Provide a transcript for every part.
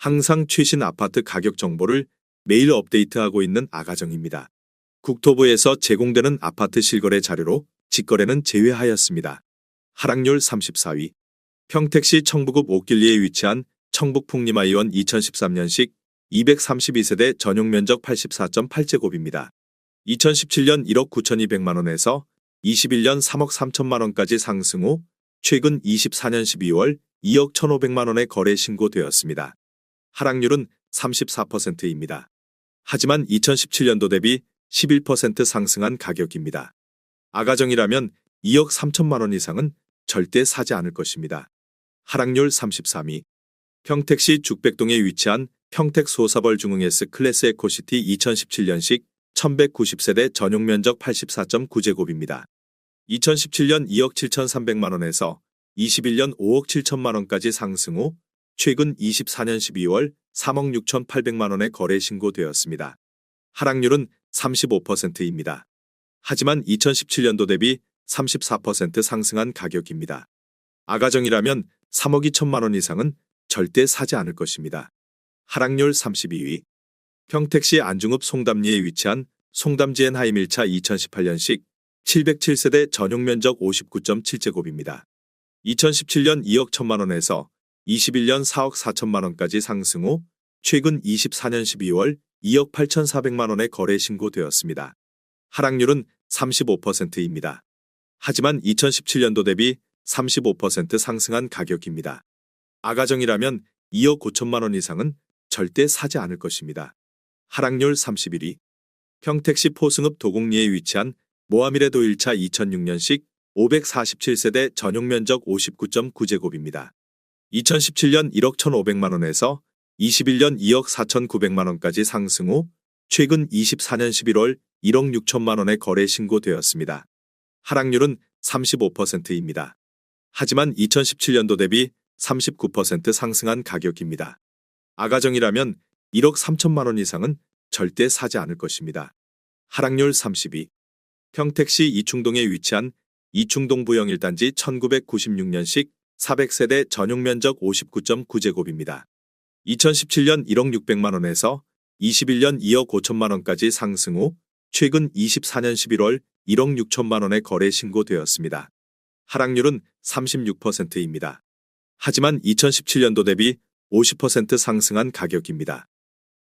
항상 최신 아파트 가격 정보를 매일 업데이트하고 있는 아가정입니다. 국토부에서 제공되는 아파트 실거래 자료로 직거래는 제외하였습니다. 하락률 34위. 평택시 청부읍 옥길리에 위치한 청북풍림아이원 2013년식 232세대 전용면적 84.8제곱입니다. 2017년 1억 9,200만 원에서 21년 3억 3천만 원까지 상승 후 최근 24년 12월 2억 1,500만 원에 거래 신고되었습니다. 하락률은 34%입니다. 하지만 2017년도 대비 11% 상승한 가격입니다. 아가정이라면 2억 3천만 원 이상은 절대 사지 않을 것입니다. 하락률 33위. 평택시 죽백동에 위치한 평택 소사벌 중흥 S클래스 에코시티 2017년식 1190세대 전용면적 84.9제곱입니다. 2017년 2억 7,300만 원에서 21년 5억 7천만 원까지 상승 후 최근 24년 12월 3억 6,800만 원에 거래 신고되었습니다. 하락률은 35%입니다. 하지만 2017년도 대비 34% 상승한 가격입니다. 아가정이라면 3억 2천만 원 이상은 절대 사지 않을 것입니다. 하락률 32위. 평택시 안중읍 송담리에 위치한 송담지엔하임 1차 2018년식 707세대 전용면적 59.7제곱입니다. 2017년 2억 1천만 원에서 21년 4억 4천만 원까지 상승 후 최근 24년 12월 2억 8,400만 원에 거래 신고되었습니다. 하락률은 35%입니다. 하지만 2017년도 대비 35% 상승한 가격입니다. 아가정이라면 2억 5천만 원 이상은 절대 사지 않을 것입니다. 하락률 31위. 평택시 포승읍 도곡리에 위치한 모하미레도 1차 2006년식 547세대 전용면적 59.9제곱입니다. 2017년 1억 1,500만 원에서 21년 2억 4,900만 원까지 상승 후 최근 24년 11월 1억 6천만 원에 거래 신고되었습니다. 하락률은 35%입니다. 하지만 2017년도 대비 39% 상승한 가격입니다. 아가정이라면 1억 3천만 원 이상은 절대 사지 않을 것입니다. 하락률 32. 평택시 이충동에 위치한 이충동 부영 1단지 1996년식 400세대 전용면적 59.9제곱입니다. 2017년 1억 600만 원에서 21년 2억 5천만 원까지 상승 후 최근 24년 11월 1억 6천만 원에 거래 신고되었습니다. 하락률은 36%입니다. 하지만 2017년도 대비 50% 상승한 가격입니다.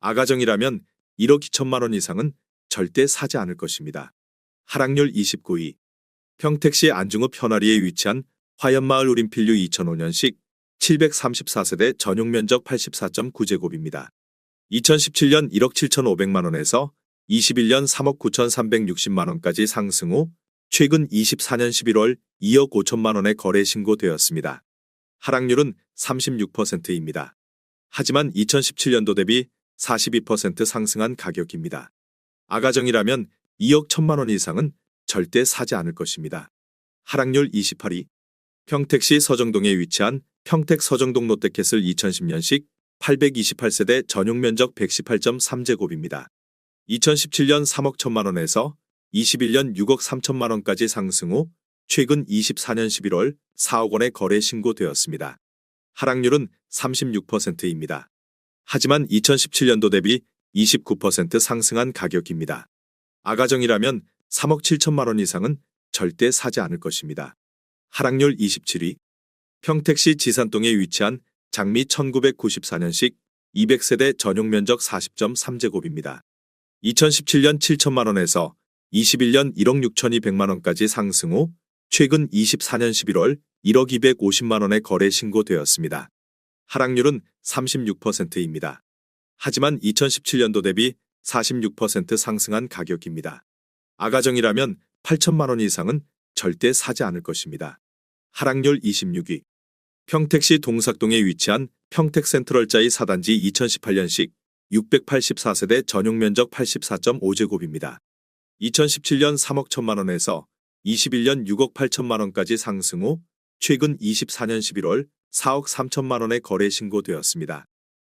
아가정이라면 1억 2천만 원 이상은 절대 사지 않을 것입니다. 하락률 29위. 평택시 안중읍 현아리에 위치한 화연마을 우림필류 2005년식 734세대 전용면적 84.9제곱입니다. 2017년 1억 7,500만 원에서 21년 3억 9,360만 원까지 상승 후 최근 24년 11월 2억 5천만 원에 거래 신고되었습니다. 하락률은 36%입니다. 하지만 2017년도 대비 42% 상승한 가격입니다. 아가정이라면 2억 1천만 원 이상은 절대 사지 않을 것입니다. 하락률 28위. 평택시 서정동에 위치한 평택 서정동 롯데캐슬 2010년식 828세대 전용면적 118.3제곱입니다. 2017년 3억 1천만 원에서 21년 6억 3천만 원까지 상승 후 최근 24년 11월 4억 원에 거래 신고되었습니다. 하락률은 36%입니다. 하지만 2017년도 대비 29% 상승한 가격입니다. 아가정이라면 3억 7천만 원 이상은 절대 사지 않을 것입니다. 하락률 27위. 평택시 지산동에 위치한 장미 1994년식 200세대 전용면적 40.3제곱입니다. 2017년 7천만 원에서 21년 1억 6,200만 원까지 상승 후 최근 24년 11월 1억 250만 원에 거래 신고되었습니다. 하락률은 36%입니다. 하지만 2017년도 대비 46% 상승한 가격입니다. 아가정이라면 8천만 원 이상은 절대 사지 않을 것입니다. 하락률 26위. 평택시 동삭동에 위치한 평택센트럴자이 4단지 2018년식 684세대 전용면적 84.5제곱입니다. 2017년 3억 1천만 원에서 21년 6억 8천만 원까지 상승 후 최근 24년 11월 4억 3천만 원에 거래 신고되었습니다.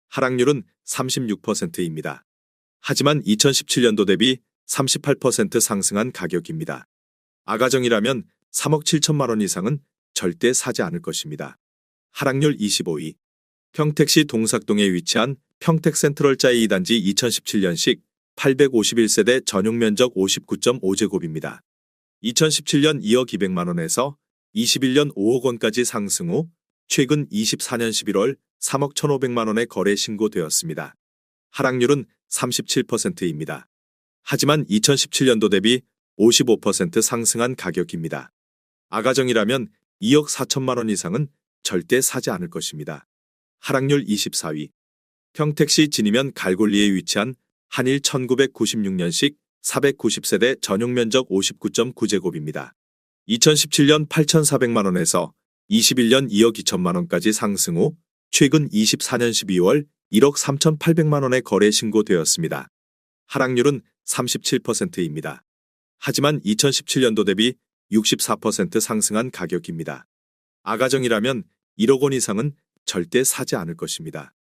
하락률은 36%입니다. 하지만 2017년도 대비 38% 상승한 가격입니다. 아가정이라면 3억 7천만 원 이상은 절대 사지 않을 것입니다. 하락률 25위. 평택시 동삭동에 위치한 평택센트럴자이 2단지 2017년식 851세대 전용 면적 59.5제곱입니다. 2017년 2억 200만 원에서 21년 5억 원까지 상승 후 최근 24년 11월 3억 1,500만 원에 거래 신고되었습니다. 하락률은 37%입니다. 하지만 2017년도 대비 55% 상승한 가격입니다. 아가정이라면 2억 4천만 원 이상은 절대 사지 않을 것입니다. 하락률 24위. 평택시 진이면 갈골리에 위치한 한일 1996년식 490세대 전용 면적 59.9제곱입니다. 2017년 8,400만 원에서 21년 2억 2천만 원까지 상승 후 최근 24년 12월 1억 3,800만 원에 거래 신고되었습니다. 하락률은 37%입니다. 하지만 2017년도 대비 64% 상승한 가격입니다. 아가정이라면 1억 원 이상은 절대 사지 않을 것입니다.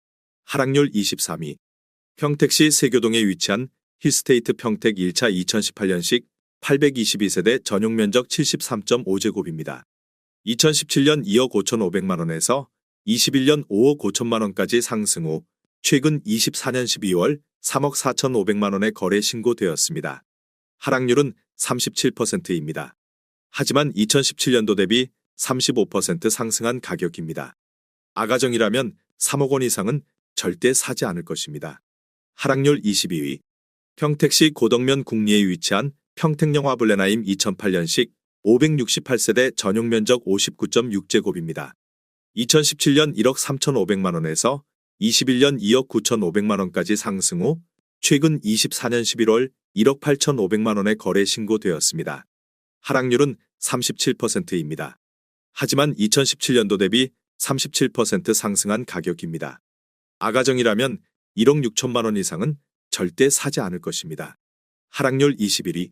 하락률 23위. 평택시 세교동에 위치한 힐스테이트 평택 1차 2018년식 822세대 전용 면적 73.5제곱입니다. 2017년 2억 5,500만 원에서 21년 5억 5천만 원까지 상승 후 최근 24년 12월 3억 4,500만 원에 거래 신고되었습니다. 하락률은 37%입니다. 하지만 2017년도 대비 35% 상승한 가격입니다. 아가정이라면 3억 원 이상은 절대 사지 않을 것입니다. 하락률 22위. 평택시 고덕면 국리에 위치한 평택영화블레나임 2008년식 568세대 전용 면적 59.6제곱입니다. 2017년 1억 3,500만 원에서 21년 2억 9,500만 원까지 상승 후 최근 24년 11월 1억 8,500만 원에 거래 신고되었습니다. 하락률은 37%입니다. 하지만 2017년도 대비 37% 상승한 가격입니다. 아가정이라면 1억 6천만 원 이상은 절대 사지 않을 것입니다. 하락률 21위.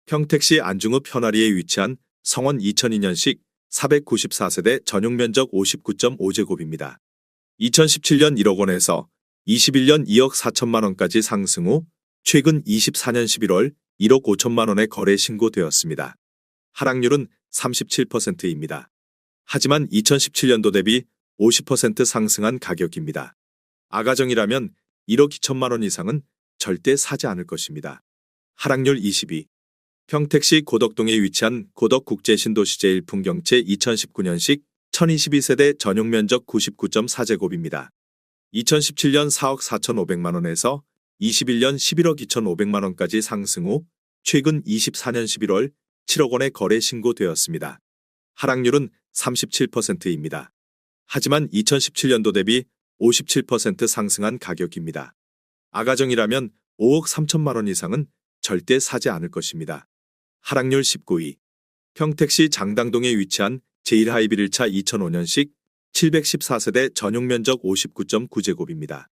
평택시 안중읍 현아리에 위치한 성원 2002년식 494세대 전용 면적 59.5제곱입니다. 2017년 1억 원에서 21년 2억 4천만 원까지 상승 후 최근 24년 11월 1억 5천만 원에 거래 신고되었습니다. 하락률은 37%입니다. 하지만 2017년도 대비 50% 상승한 가격입니다. 아가정이라면 1억 2천만 원 이상은 절대 사지 않을 것입니다. 하락률 22. 평택시 고덕동에 위치한 고덕국제신도시 제1풍경채 2019년식 1022세대 전용 면적 99.4제곱입니다. 2017년 4억 4,500만 원에서 21년 11억 2,500만 원까지 상승 후 최근 24년 11월 7억 원에 거래 신고되었습니다. 하락률은 37%입니다. 하지만 2017년도 대비 57% 상승한 가격입니다. 아가정이라면 5억 3천만 원 이상은 절대 사지 않을 것입니다. 하락률 19위. 평택시 장당동에 위치한 제1하이빌 1차 2005년식 714세대 전용 면적 59.9제곱입니다.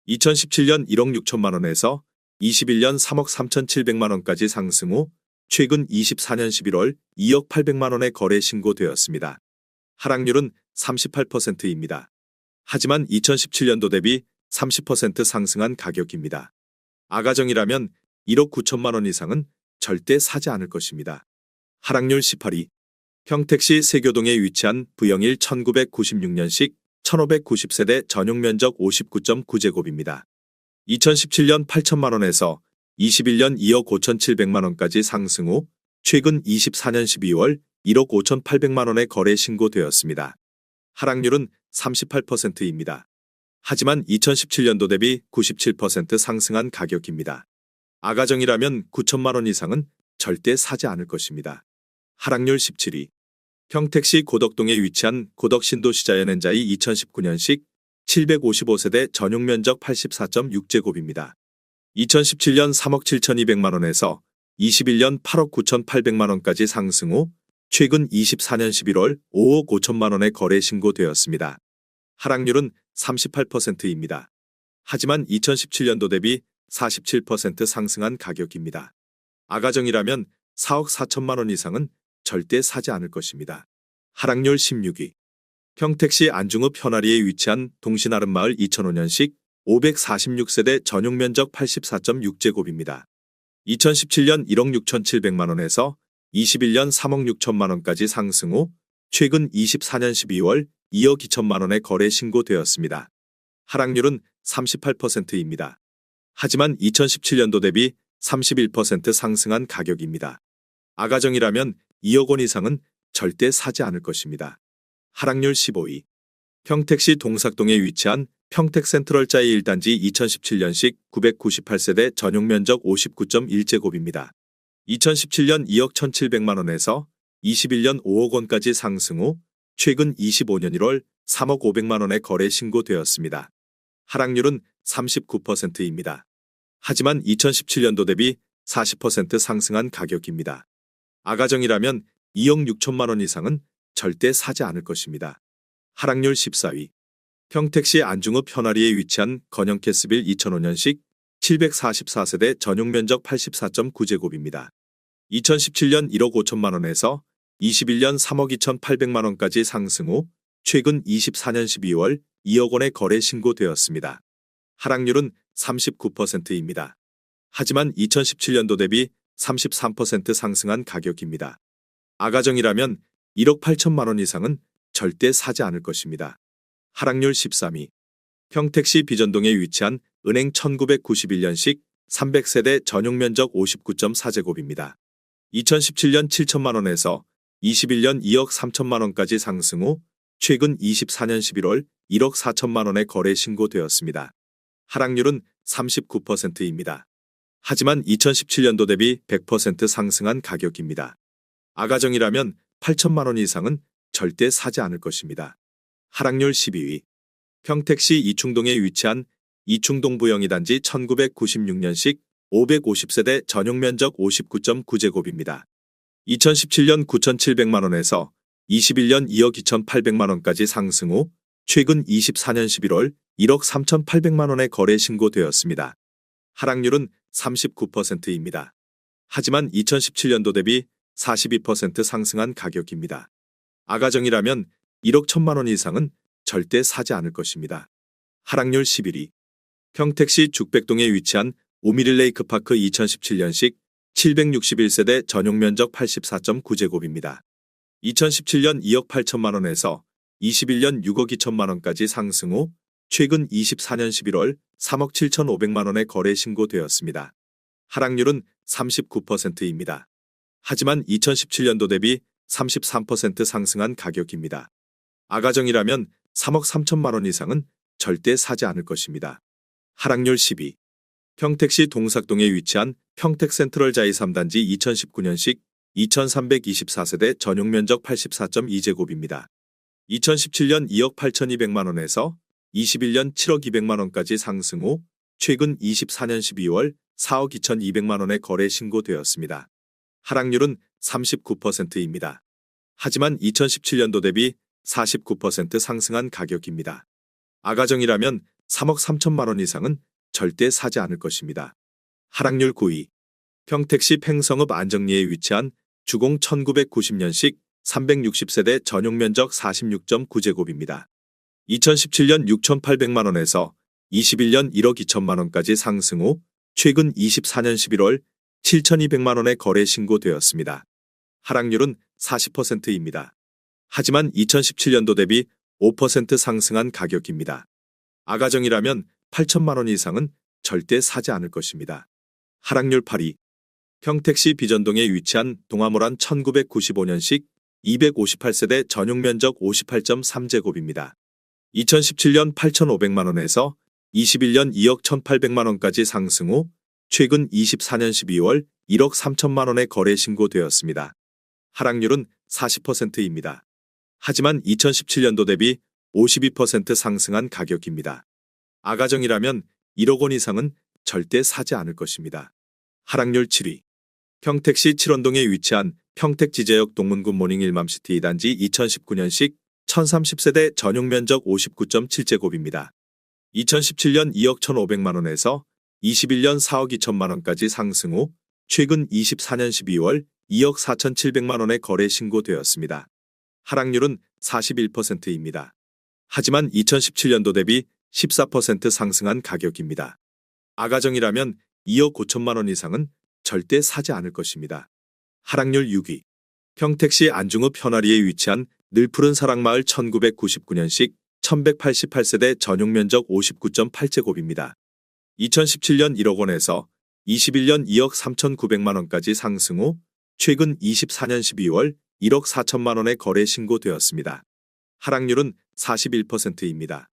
2017년 1억 6천만 원에서 21년 3억 3,700만 원까지 상승 후 최근 24년 11월 2억 800만 원에 거래 신고되었습니다. 하락률은 38%입니다. 하지만 2017년도 대비 30% 상승한 가격입니다. 아가정이라면 1억 9천만 원 이상은 절대 사지 않을 것입니다. 하락률 18위. 평택시 세교동에 위치한 부영일 1996년식 1590세대 전용 면적 59.9제곱입니다. 2017년 8천만 원에서 21년 2억 5,700만 원까지 상승 후 최근 24년 12월 1억 5,800만 원에 거래 신고되었습니다. 하락률은 38%입니다. 하지만 2017년도 대비 97% 상승한 가격입니다. 아가정이라면 9천만 원 이상은 절대 사지 않을 것입니다. 하락률 17위. 평택시 고덕동에 위치한 고덕신도시자연엔자이 2019년식 755세대 전용 면적 84.6제곱입니다. 2017년 3억 7,200만 원에서 21년 8억 9,800만 원까지 상승 후 최근 24년 11월 5억 5천만 원에 거래 신고되었습니다. 하락률은 38%입니다. 하지만 2017년도 대비 47% 상승한 가격입니다. 아가정이라면 4억 4천만 원 이상은 절대 사지 않을 것입니다. 하락률 16위. 평택시 안중읍 현아리에 위치한 동신아름마을 2005년식 546세대 전용 면적 84.6제곱입니다. 2017년 1억 6,700만 원에서 21년 3억 6천만 원까지 상승 후 최근 24년 12월 2억 2천만 원에 거래 신고되었습니다. 하락률은 38%입니다. 하지만 2017년도 대비 31% 상승한 가격입니다. 아가정이라면 2억 원 이상은 절대 사지 않을 것입니다. 하락률 15위. 평택시 동삭동에 위치한 평택센트럴자이 1단지 2017년식 998세대 전용면적 59.1제곱입니다. 2017년 2억 1,700만 원에서 21년 5억 원까지 상승 후 최근 25년 1월 3억 500만 원에 거래 신고되었습니다. 하락률은 39%입니다. 하지만 2017년도 대비 40% 상승한 가격입니다. 아가정이라면 2억 6천만 원 이상은 절대 사지 않을 것입니다. 하락률 14위. 평택시 안중읍 현아리에 위치한 건영캐스빌 2005년식 744세대 전용면적 84.9제곱입니다. 2017년 1억 5천만 원에서 21년 3억 2,800만 원까지 상승 후 최근 24년 12월 2억 원에 거래 신고되었습니다. 하락률은 39%입니다. 하지만 2017년도 대비 33% 상승한 가격입니다. 아가정이라면 1억 8천만 원 이상은 절대 사지 않을 것입니다. 하락률 13위. 평택시 비전동에 위치한 은행 1991년식 300세대 전용면적 59.4제곱입니다. 2017년 7천만 원에서 21년 2억 3천만 원까지 상승 후 최근 24년 11월 1억 4천만 원에 거래 신고되었습니다. 하락률은 39%입니다. 하지만 2017년도 대비 100% 상승한 가격입니다. 아가정이라면 8천만 원 이상은 절대 사지 않을 것입니다. 하락률 12위. 평택시 이충동에 위치한 이충동 부영이단지 1996년식 550세대 전용면적 59.9제곱입니다. 2017년 9,700만 원에서 21년 2억 2,800만 원까지 상승 후 최근 24년 11월 1억 3,800만 원에 거래 신고되었습니다. 하락률은 39%입니다. 하지만 2017년도 대비 42% 상승한 가격입니다. 아가정이라면 1억 1천만 원 이상은 절대 사지 않을 것입니다. 하락률 11위. 평택시 죽백동에 위치한 오미릴레이크파크 2017년식 761세대 전용면적 84.9제곱입니다. 2017년 2억 8천만 원에서 21년 6억 2천만 원까지 상승 후 최근 24년 11월 3억 7,500만 원에 거래 신고되었습니다. 하락률은 39%입니다. 하지만 2017년도 대비 33% 상승한 가격입니다. 아가정이라면 3억 3천만 원 이상은 절대 사지 않을 것입니다. 하락률 10위. 평택시 동삭동에 위치한 평택센트럴자이 3단지 2019년식 2324세대 전용면적 84.2제곱입니다. 2017년 2억 8,200만 원에서 21년 7억 200만 원까지 상승 후 최근 24년 12월 4억 2,200만 원에 거래 신고되었습니다. 하락률은 39%입니다. 하지만 2017년도 대비 49% 상승한 가격입니다. 아가정이라면 3억 3천만 원 이상은 절대 사지 않을 것입니다. 하락률 9위. 평택시 팽성읍 안정리에 위치한 주공 1990년식 360세대 전용면적 46.9제곱입니다. 2017년 6,800만 원에서 21년 1억 2천만 원까지 상승 후 최근 24년 11월 7,200만 원에 거래 신고되었습니다. 하락률은 40%입니다. 하지만 2017년도 대비 5% 상승한 가격입니다. 아가정이라면 8천만 원 이상은 절대 사지 않을 것입니다. 하락률 8위. 평택시 비전동에 위치한 동아모란 1995년식 258세대 전용면적 58.3제곱입니다. 2017년 8,500만 원에서 21년 2억 1,800만 원까지 상승 후 최근 24년 12월 1억 3천만 원에 거래 신고되었습니다. 하락률은 40%입니다. 하지만 2017년도 대비 52% 상승한 가격입니다. 아가정이라면 1억 원 이상은 절대 사지 않을 것입니다. 하락률 7위. 평택시 칠원동에 위치한 평택지제역 동문구 모닝 일맘시티 2단지 2019년식 1030세대 전용면적 59.7제곱입니다. 2017년 2억 1,500만 원에서 21년 4억 2천만 원까지 상승 후 최근 24년 12월 2억 4,700만 원에 거래 신고되었습니다. 하락률은 41%입니다. 하지만 2017년도 대비 14% 상승한 가격입니다. 아가정이라면 2억 5천만 원 이상은 절대 사지 않을 것입니다. 하락률 6위. 평택시 안중읍 현아리에 위치한 늘푸른 사랑마을 1999년식 1188세대 전용 면적 59.8제곱입니다. 2017년 1억 원에서 21년 2억 3,900만 원까지 상승 후 최근 24년 12월 1억 4천만 원에 거래 신고되었습니다. 하락률은 41%입니다.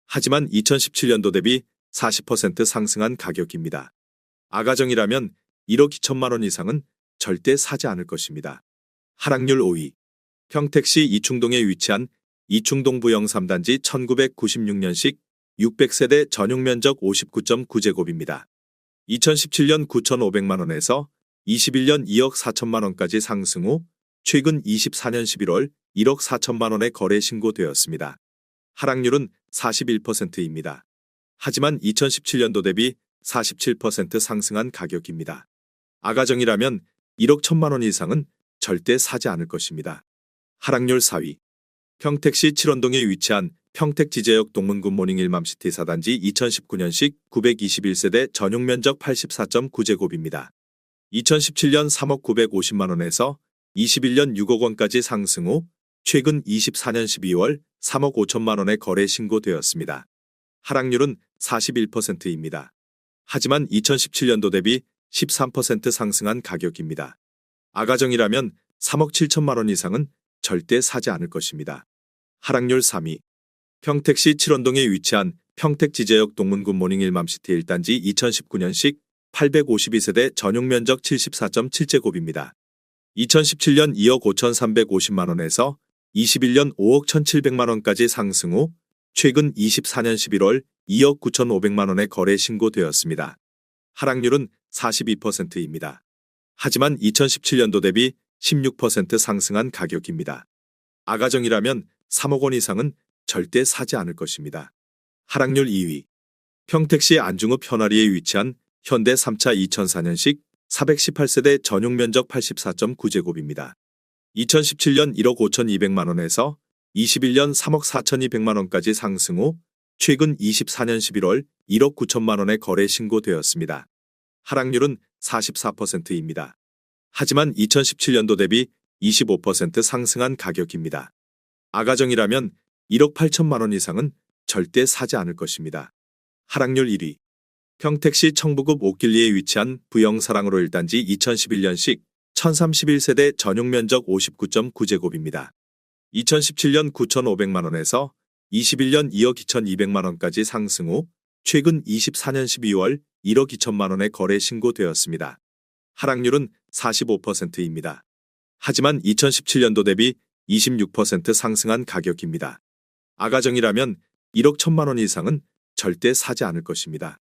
하지만 2017년도 대비 40% 상승한 가격입니다. 아가정이라면 1억 2천만 원 이상은 절대 사지 않을 것입니다. 하락률 5위. 평택시 이충동에 위치한 이충동부영 3단지 1996년식 600세대 전용 면적 59.9제곱입니다. 2017년 9,500만 원에서 21년 2억 4천만 원까지 상승 후 최근 24년 11월 1억 4천만 원에 거래 신고되었습니다. 하락률은 41%입니다. 하지만 2017년도 대비 47% 상승한 가격입니다. 아가정이라면 1억 1천만 원 이상은 절대 사지 않을 것입니다. 하락률 4위. 평택시 칠원동에 위치한 평택지제역 동문굿모닝 일맘시티 4단지 2019년식 921세대 전용 면적 84.9제곱입니다. 2017년 3억 950만 원에서 21년 6억 원까지 상승 후 최근 24년 12월 3억 5천만 원에 거래 신고되었습니다. 하락률은 41%입니다. 하지만 2017년도 대비 13% 상승한 가격입니다. 아가정이라면 3억 7천만 원 이상은 절대 사지 않을 것입니다. 하락률 3위. 평택시 칠원동에 위치한 평택지제역 동문굿모닝 일맘시티 1단지 2019년식 852세대 전용 면적 74.7제곱입니다. 2017년 2억 5,350만 원에서 21년 5억 1,700만 원까지 상승 후 최근 24년 11월 2억 9,500만 원에 거래 신고되었습니다. 하락률은 42%입니다. 하지만 2017년도 대비 16% 상승한 가격입니다. 아가정이라면 3억 원 이상은 절대 사지 않을 것입니다. 하락률 2위. 평택시 안중읍 현아리에 위치한 현대 3차 2004년식 418세대 전용 면적 84.9제곱입니다. 2017년 1억 5,200만 원에서 21년 3억 4,200만 원까지 상승 후 최근 24년 11월 1억 9천만 원에 거래 신고되었습니다. 하락률은 44%입니다. 하지만 2017년도 대비 25% 상승한 가격입니다. 아가정이라면 1억 8천만 원 이상은 절대 사지 않을 것입니다. 하락률 1위. 평택시 청부급 옥길리에 위치한 부영사랑으로 1단지 2011년식 1031세대 전용 면적 59.9제곱입니다. 2017년 9,500만 원에서 21년 2억 2,200만 원까지 상승 후 최근 24년 12월 1억 2천만 원에 거래 신고되었습니다. 하락률은 45%입니다. 하지만 2017년도 대비 26% 상승한 가격입니다. 아가정이라면 1억 1천만 원 이상은 절대 사지 않을 것입니다.